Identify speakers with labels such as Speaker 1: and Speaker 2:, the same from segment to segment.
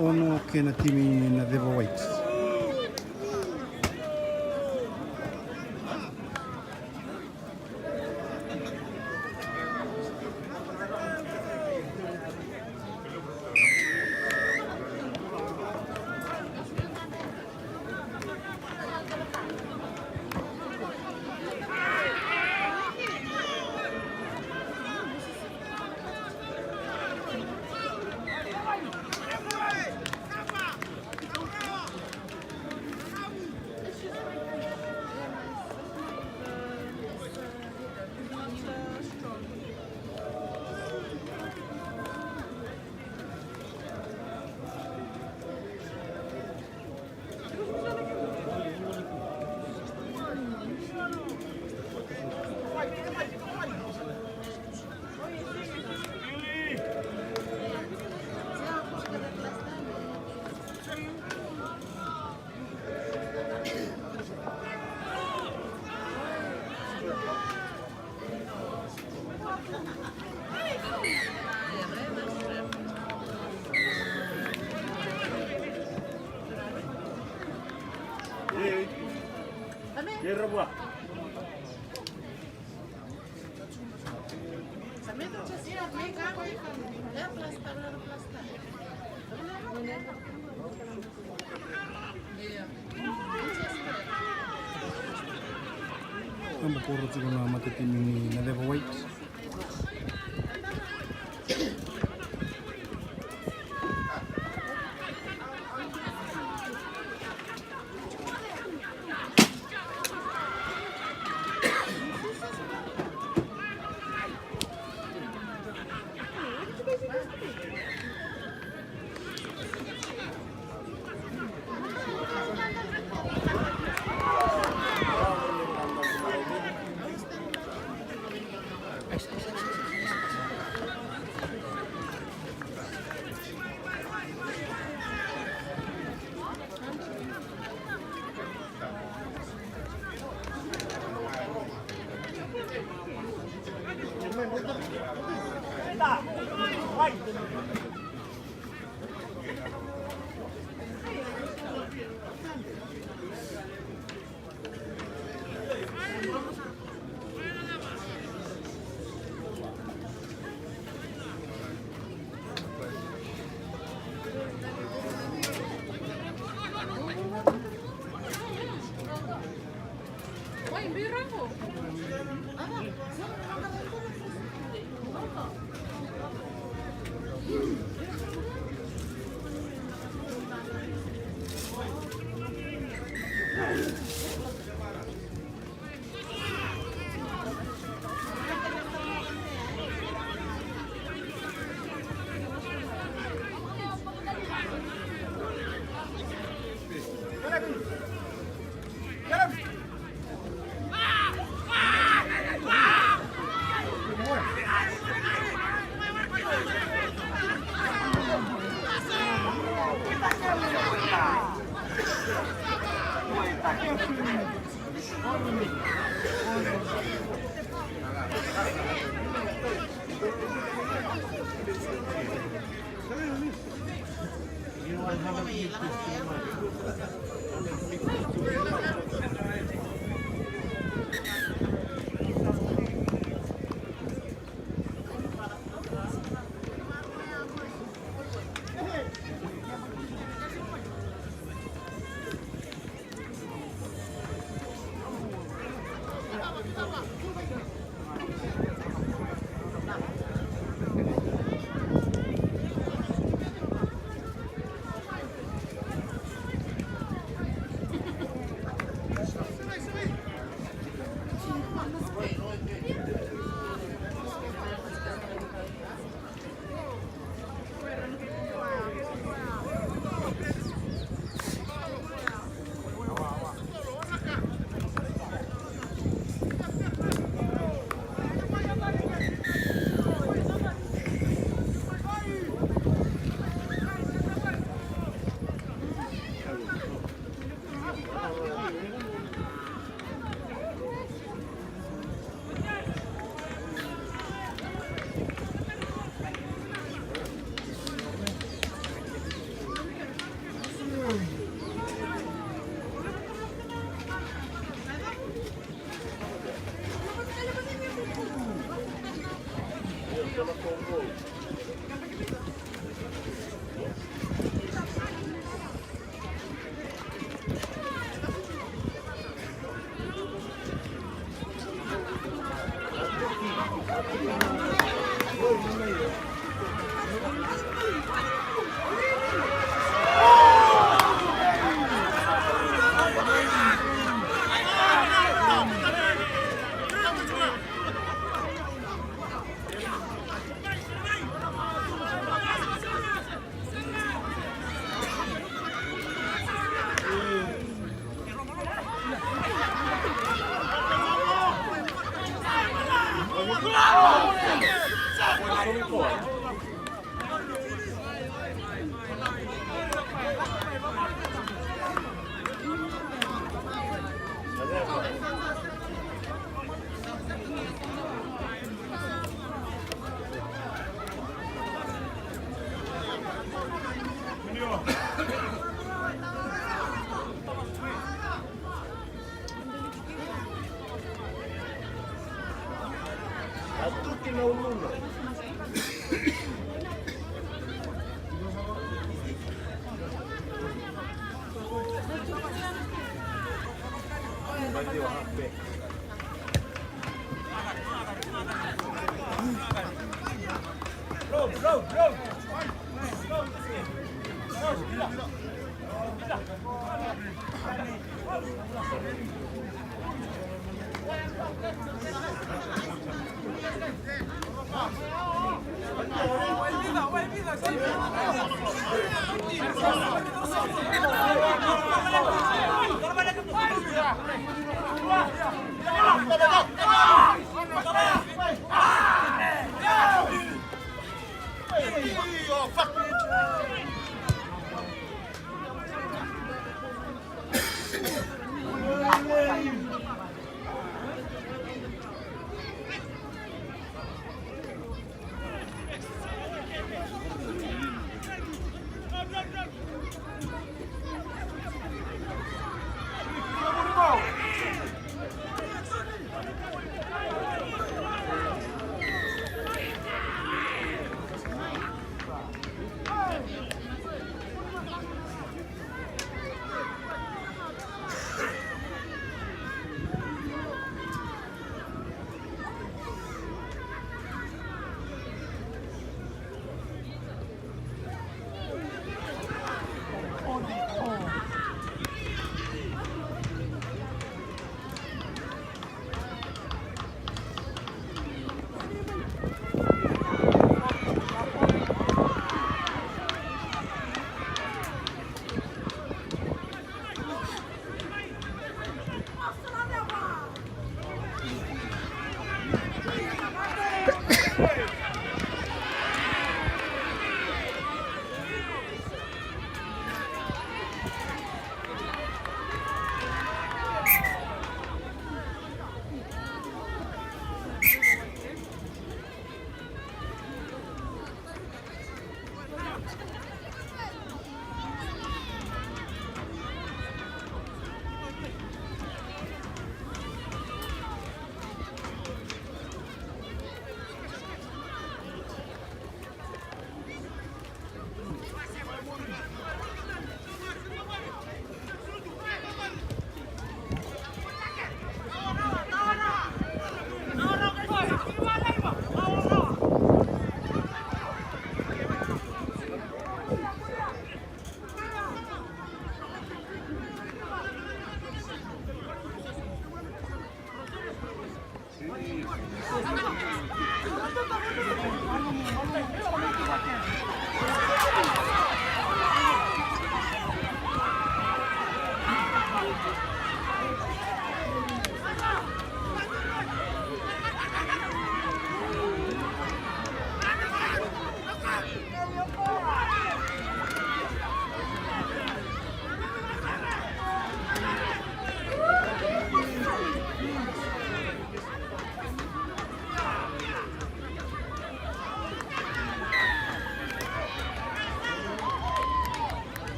Speaker 1: Ono kena timi na Devo Whites.
Speaker 2: Kira buah.
Speaker 1: Ang bukuro siguro na matitiming na Devo Whites.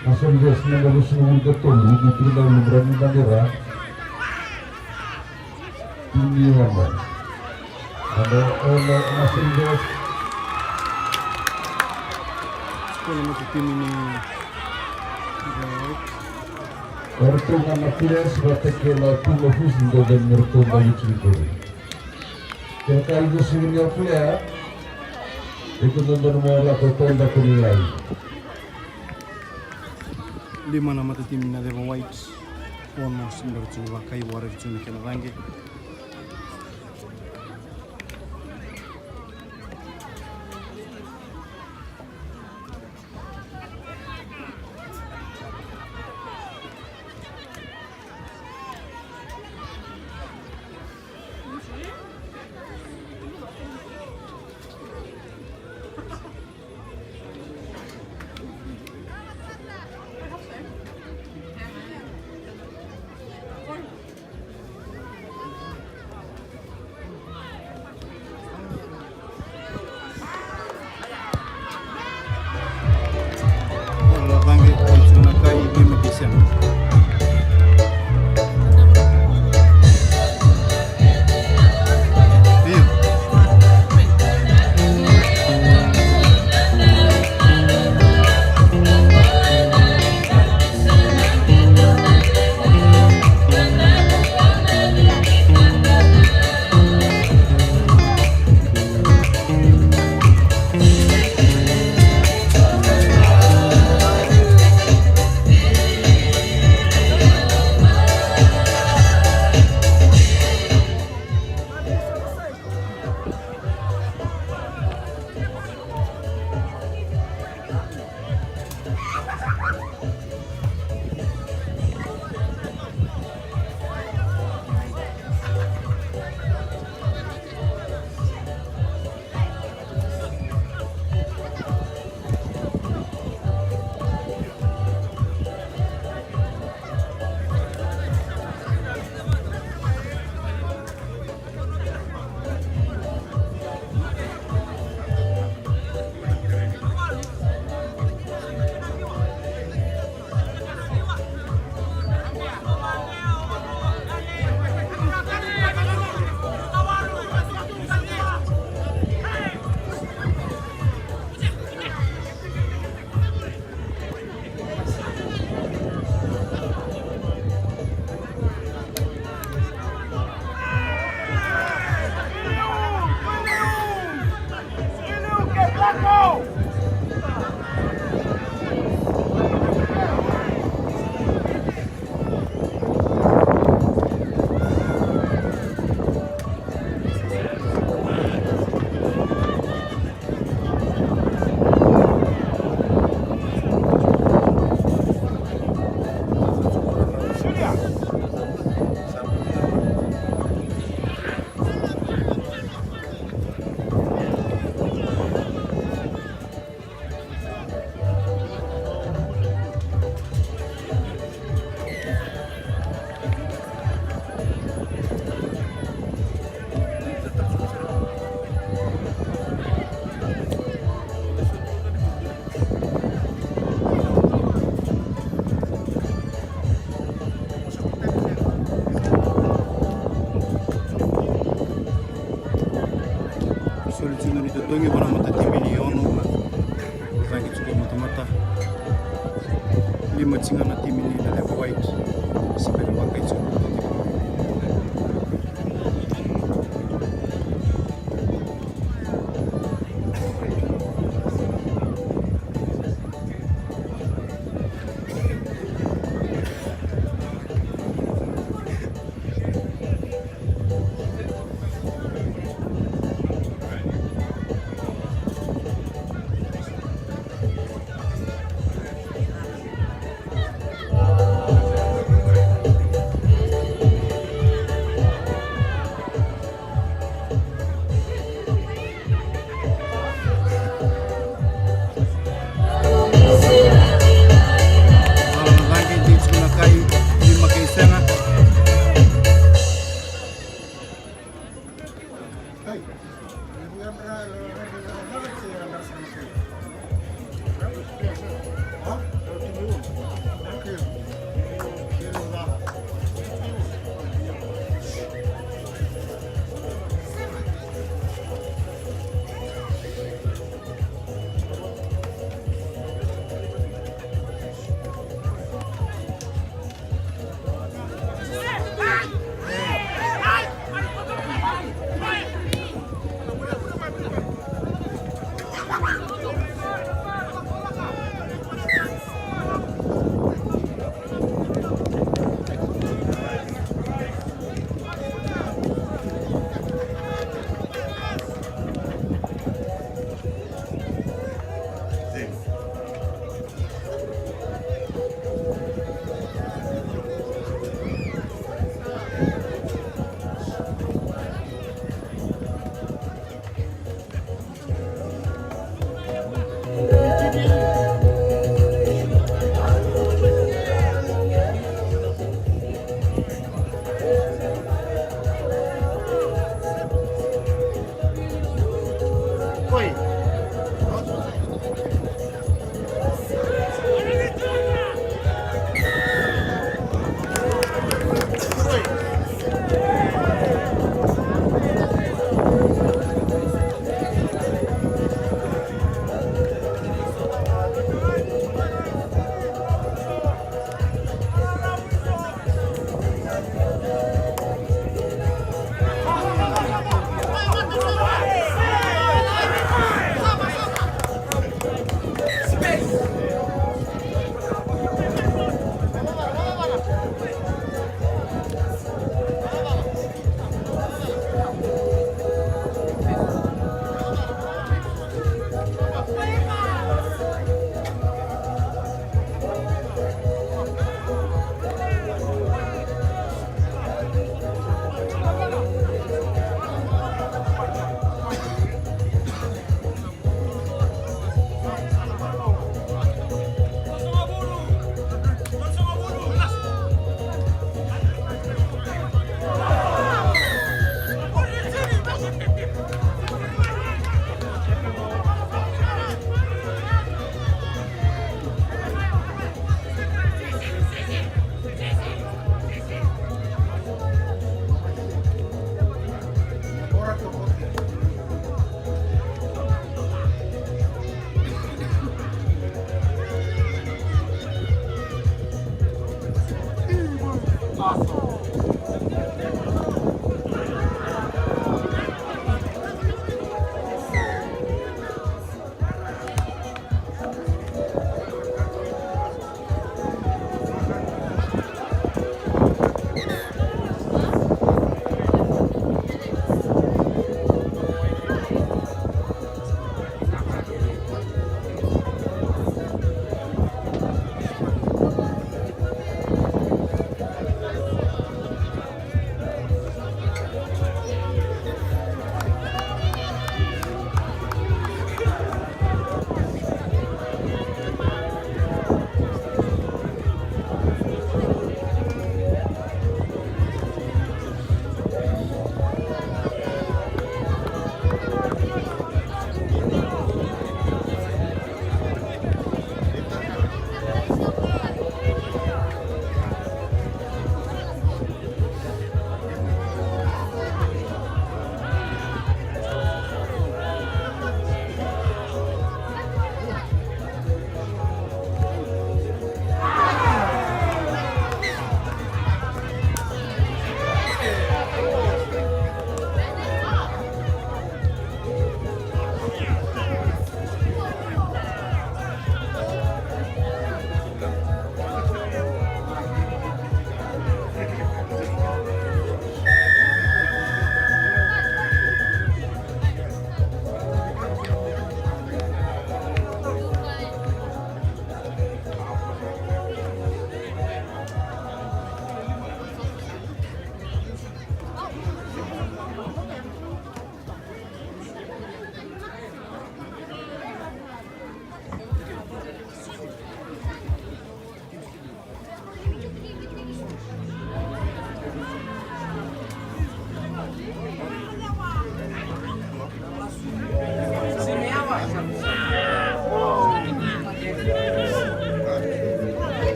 Speaker 2: Mas menjadi seluruh ketemu di final berani bandera tinggi nomor ada oleh masing Des
Speaker 1: sekolah masih tim ini 3 Whites
Speaker 2: Ortunga Matias batekela tulo fusindo dan mertunga yicikuri. Kaya ibu sini player ikut nonton mola kotonda kunilai.
Speaker 1: 5 na matatim na Devon Whites. Ono sindor chuva kai warer chuni kela rangi. Rangi chuna kai bim kisem. Soluzione di dongi buona matatim ono. Rangi cukup mata-mata. 5 singa na tim ini na Devon Whites. Sebagai pakai cukup.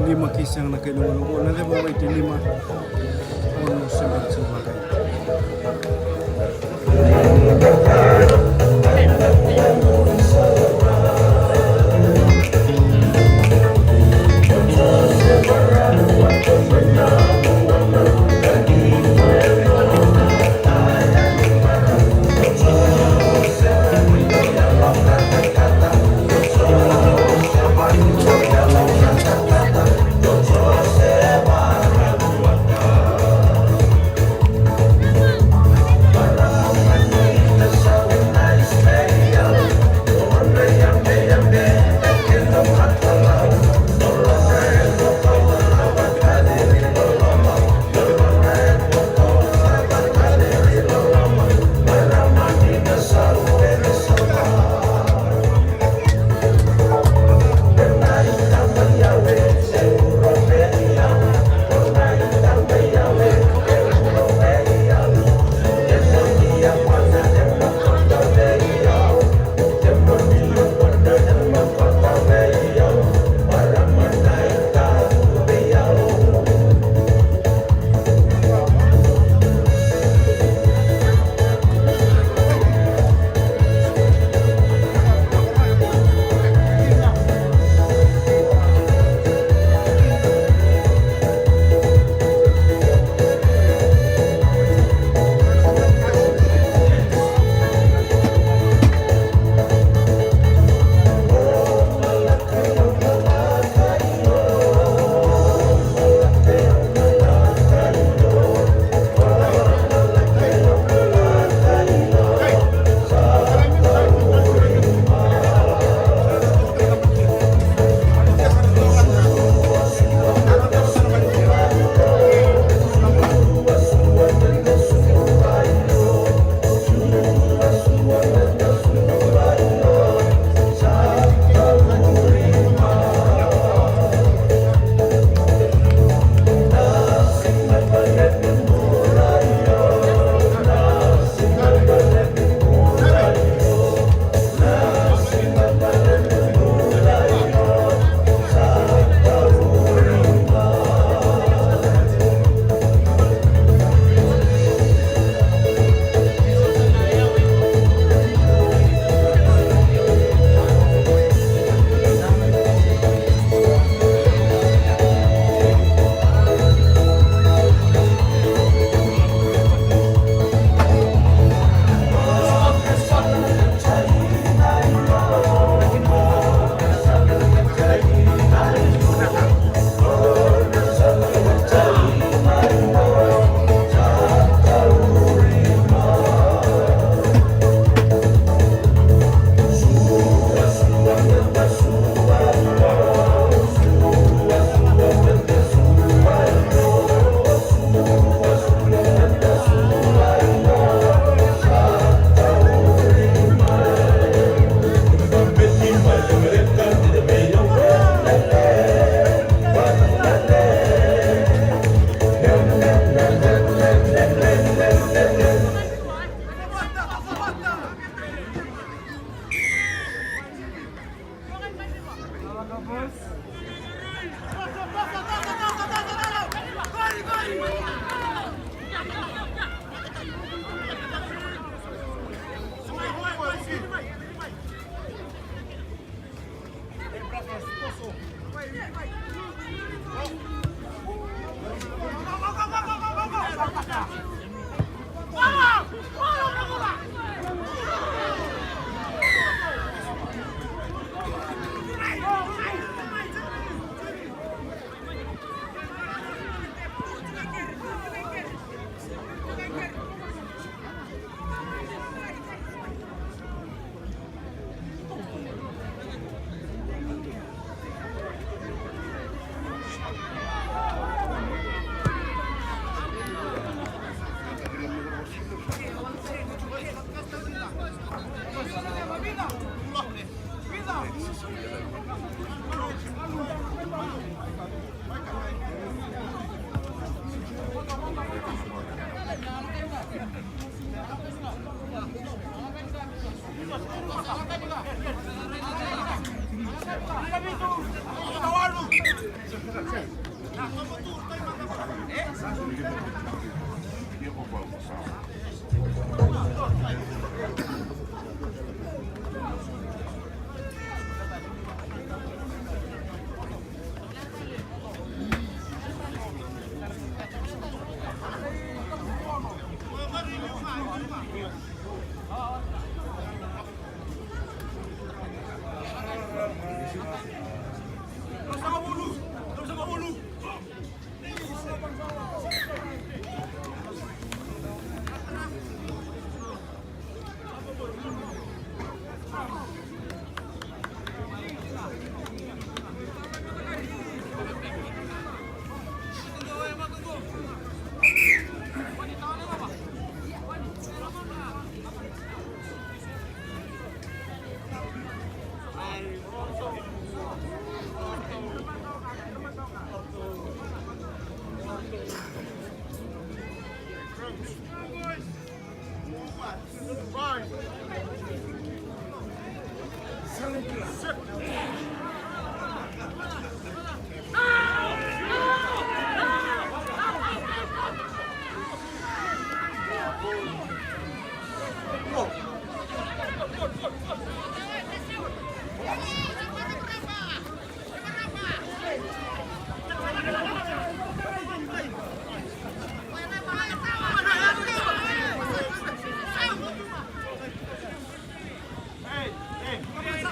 Speaker 1: 5 kisang na kinulungo na Davao White 5 almost sa Silvacay.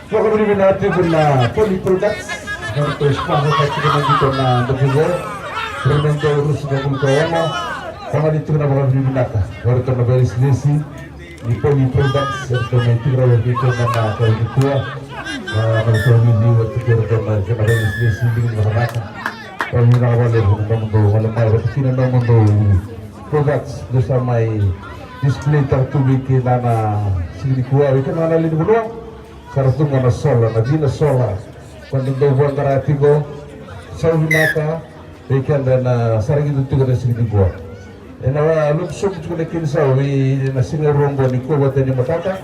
Speaker 2: Pokoknya minati guna Polyproducts untuk semangat kita dito na nabugo Remendo urus na kulkawama kama dito na mga binata warto na beris lesi ni Polyproducts serta may tigra dito na nakakikuha magpamili at tigra na beris lesi din maharata kami nakawala ng mundo walang may rapitina ng mundo products doon sa may display tertubig na sinikuha ito na nalilin mo Kartu mana sola, nagina sola. Quando devo andare a Tigo, Saunaka, ikan dan sarang itu tuh dari sini gua. Enawa luksum tuh lekin sawi na singa rombo ni ko watani matata.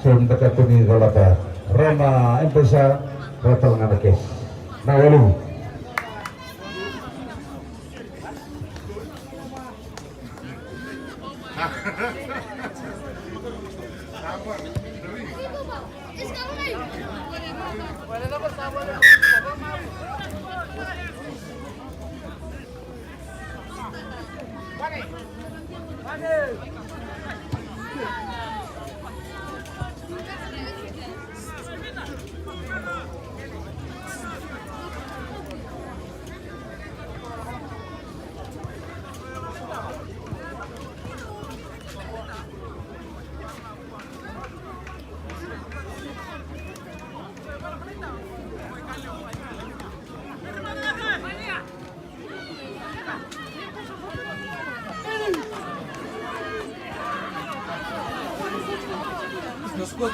Speaker 2: So ndaka to ni galata. Rama empesa ratal ngana kes. Na walu.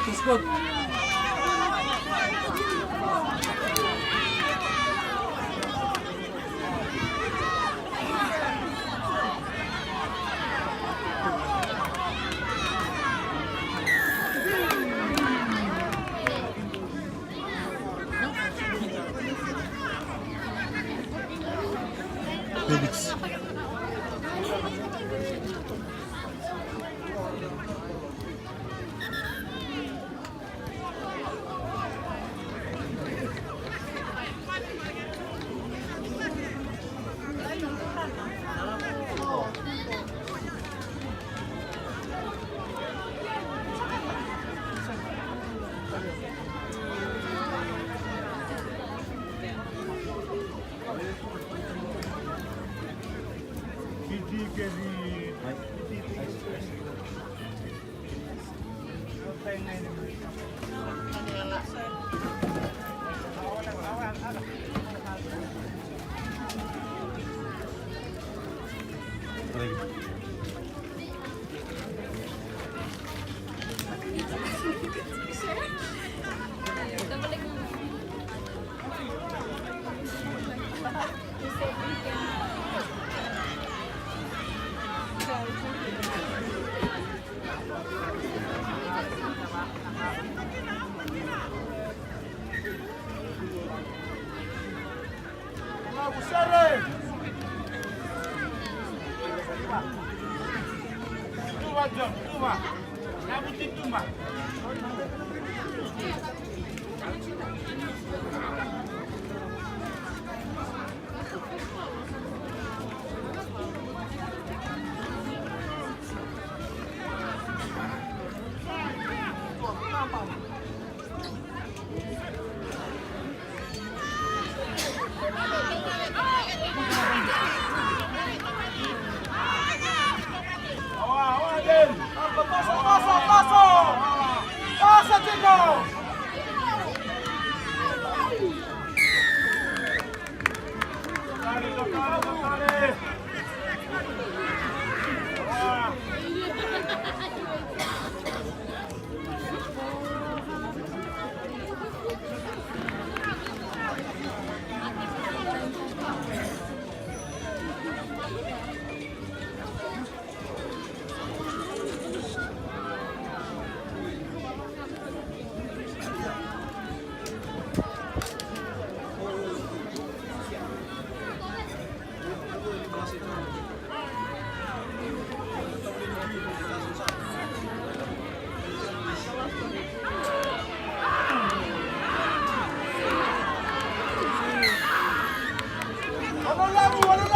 Speaker 3: Tuskot.
Speaker 1: Felix.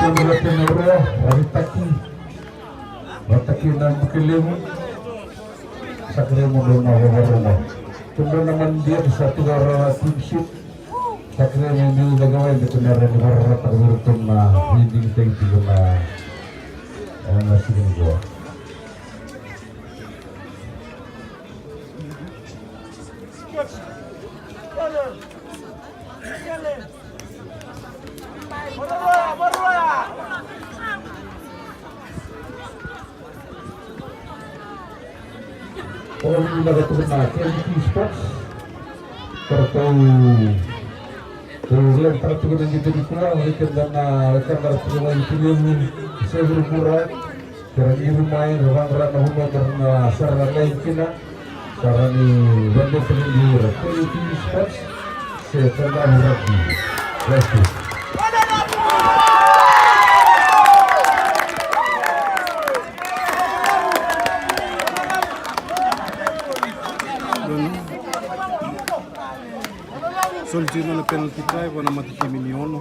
Speaker 2: Tumulapin na uro, Ritaki. Mataki ng Bukilimu. Sa Krimu doon mawawarama. Tumula naman din sa Tigara team sheet. Sa Krimu yung nagawin, dito na rin warara pag-urutong na hindi tingin na sinigwa. Orang yang nagatuloy na KMT Sports Terus para tugunan dito di kuwa ikan na tugunan film Severo Mura karena ibu main ruang rana humna karena sarana lain kina karena ni wanda peninggi KMT Sports setelah rugby. Let's go.
Speaker 1: Solitino na penalty try wana matitimi ni Ono.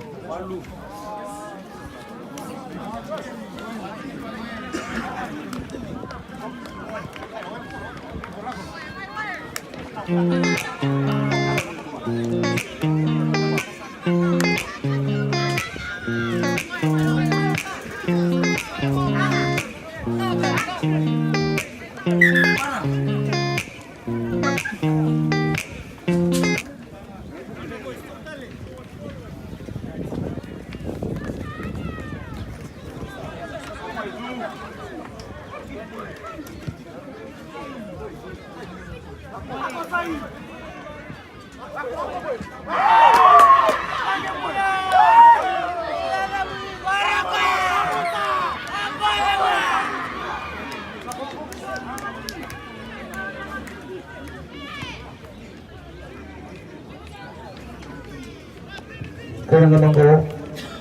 Speaker 2: Kaya naman ko,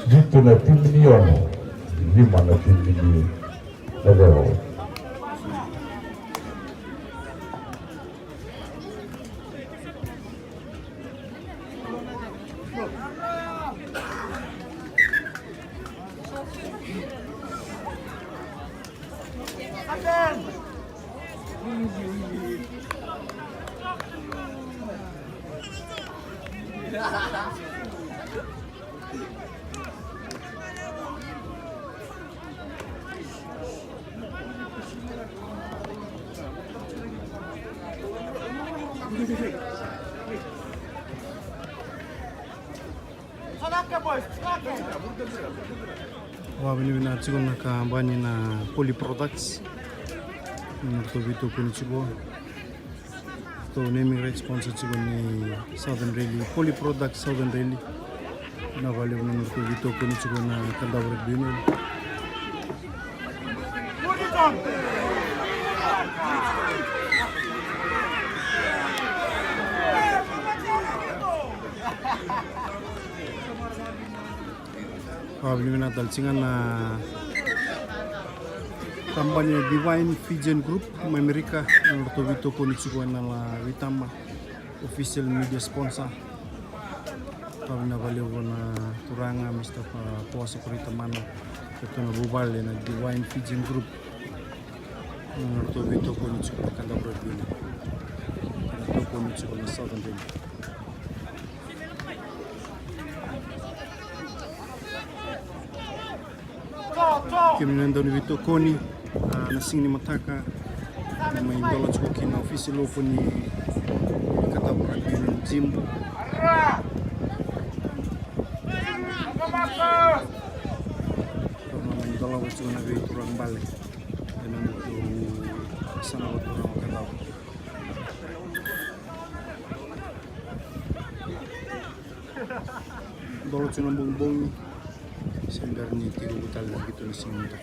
Speaker 2: dito na tim ni Ono, 5 na tim ni Ladero.
Speaker 1: Wabini na chigo na kampanye na Poly Products. Nurto vito kuni chigo. To naming rights sponsor chigo ni Southern Rally Poly Products Southern Rally. Na vale na nurto vito kuni chigo na Kandawar Bino. Wabini na dalsingan na kampanye Divine Fijian Group Amerika nurto vito kuni chigo na la Vitama official media sponsor. Kami na vale na turanga Mr. Puasa Kurita Mana ito na bubal na Divine Fijian Group nurto vito kuni chigo na Kandawar Bino nurto kuni chigo na Southern Rally. Kami nandun dito Koni nasing ni Mataka na may dola chuko kina official open ni Kandawar Bino gym. Karena may dola chuko na gay turang balik. Dan itu sana turang Kandawar. Dola chuko na bongbong sehingga ni tiru butal gitu di sini tak.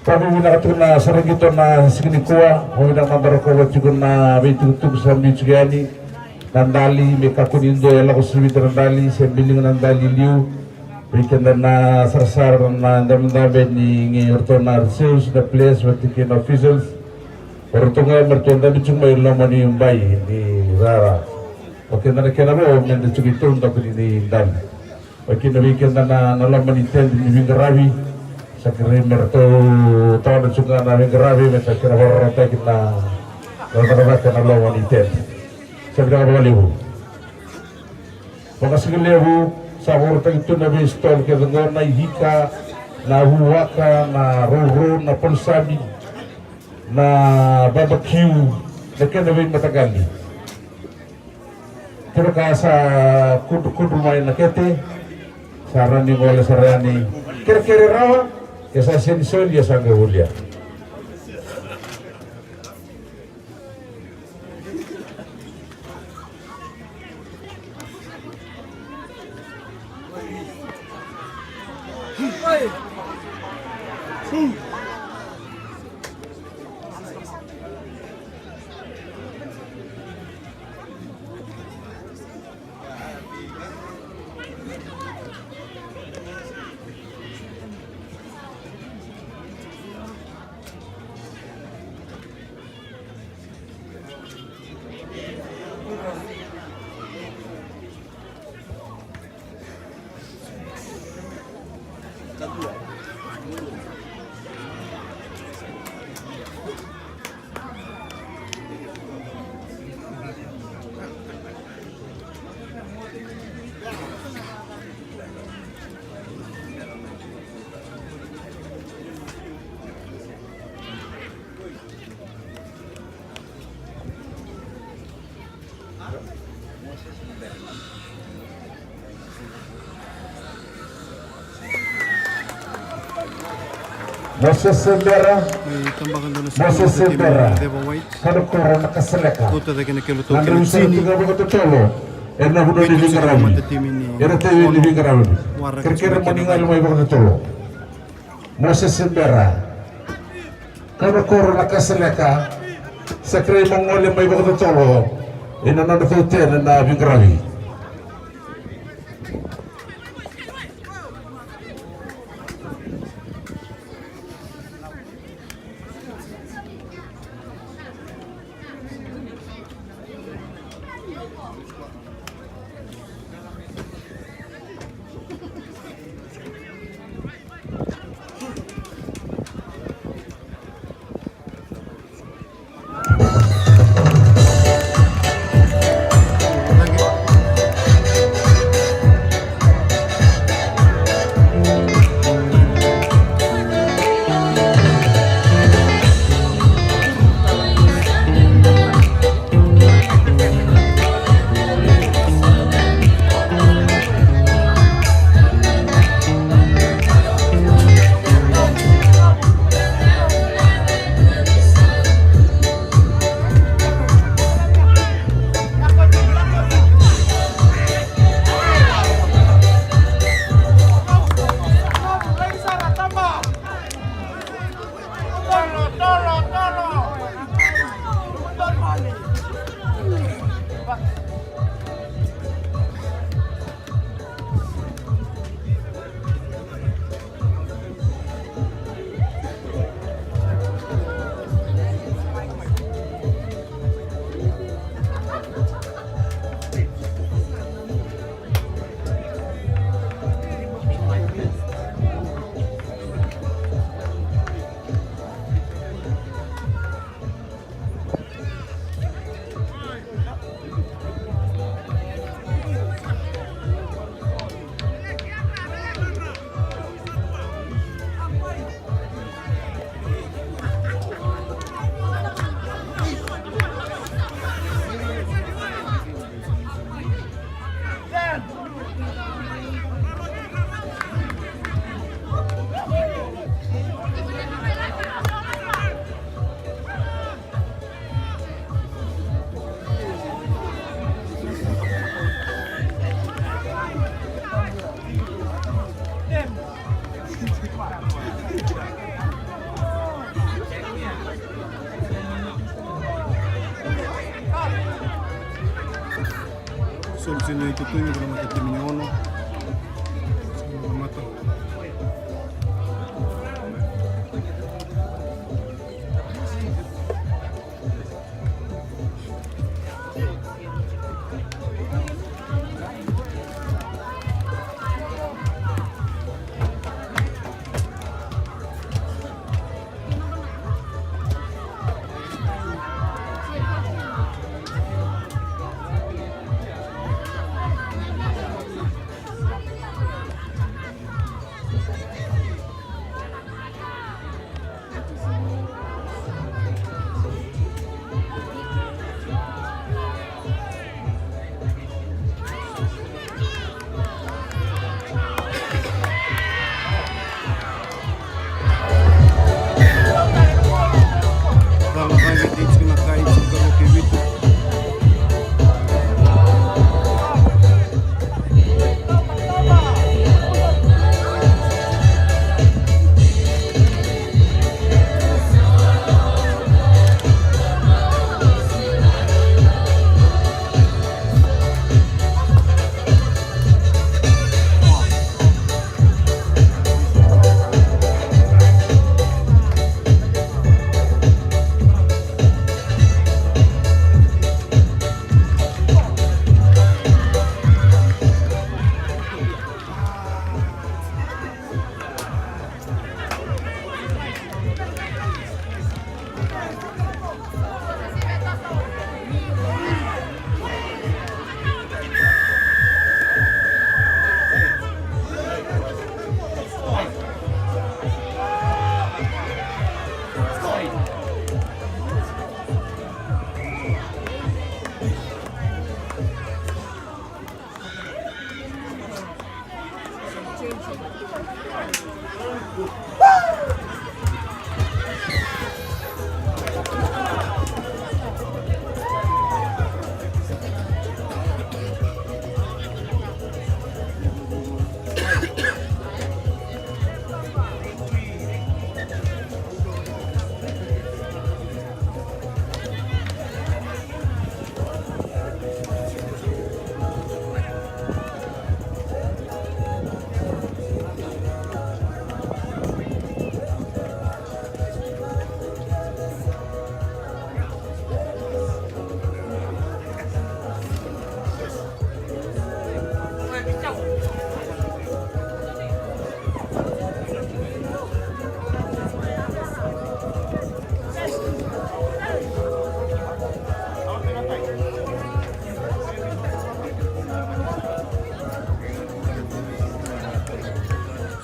Speaker 2: kami minakatuk na saragito na siginikuwa, o minang mamaroko juga na vitutug sa Michigani, nandali, may kakunindo, yala ko sumita nandali, sembiling nandali liu, weekend na sarsar na dami ni orto na sales na place, matikin officials, orto nga mertonda bichung may lamani yung bayi, ni Rara. Okay na nakinabo, may nagsugiton na ko ni Dan. Okay na weekend na nalaman ni Ted, ni Vingarawi, sa krimer to tahun na suga na grabe may kinabarata kita rata-rata na lawan itet sa gawaliw pagkasigilew sa orta ito na bistol kaya na hika na huwaka na roro na pansabi na barbecue na kinawin matagali pero kaya sa kudu may nakete sa rani wala sa rani kira-kira rawa esa ascensión y esa Julia. Moses Sembera,
Speaker 1: may tambakan doon na
Speaker 2: Moses
Speaker 1: sa team
Speaker 2: Sembera,
Speaker 1: ni Deva White.
Speaker 2: kanukuro nakaseleka.
Speaker 1: Kuta tayo kinakiluto
Speaker 2: Nandun sa
Speaker 1: Kiransini.
Speaker 2: tiga mga tutolo, na hudo
Speaker 1: Pwede
Speaker 2: living
Speaker 1: sa
Speaker 2: around.
Speaker 1: kamata team ni
Speaker 2: Era tayo living around.
Speaker 1: Warak
Speaker 2: Kira-kira
Speaker 1: sa
Speaker 2: maningal mo ibang tutolo. Moses Sembera, kanukuro nakaseleka. Sa kray mongole mo ibang tutolo, inananatutyan na bingravi.
Speaker 1: Soluzione di tutto in una terminiano. Mata.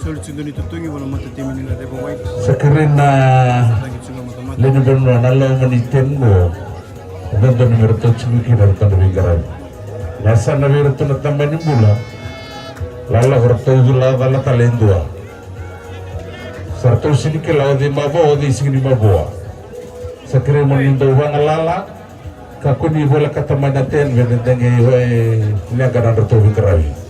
Speaker 1: Soluzione di tutto in una terminiano da poi.
Speaker 2: Sekirin na lenyo na nalaw manitin mo. Ganda ni Merto Chimiki na Tanawingaran. Nasa na Merto na tambanin mula. Lala horto dula dala talendua. Sarto sini ke lao di mabo di sini mabo. Sekirin mo nindo bang lala. Kakuni bola katamanaten benendengi hoy niagaran Tanawingaran.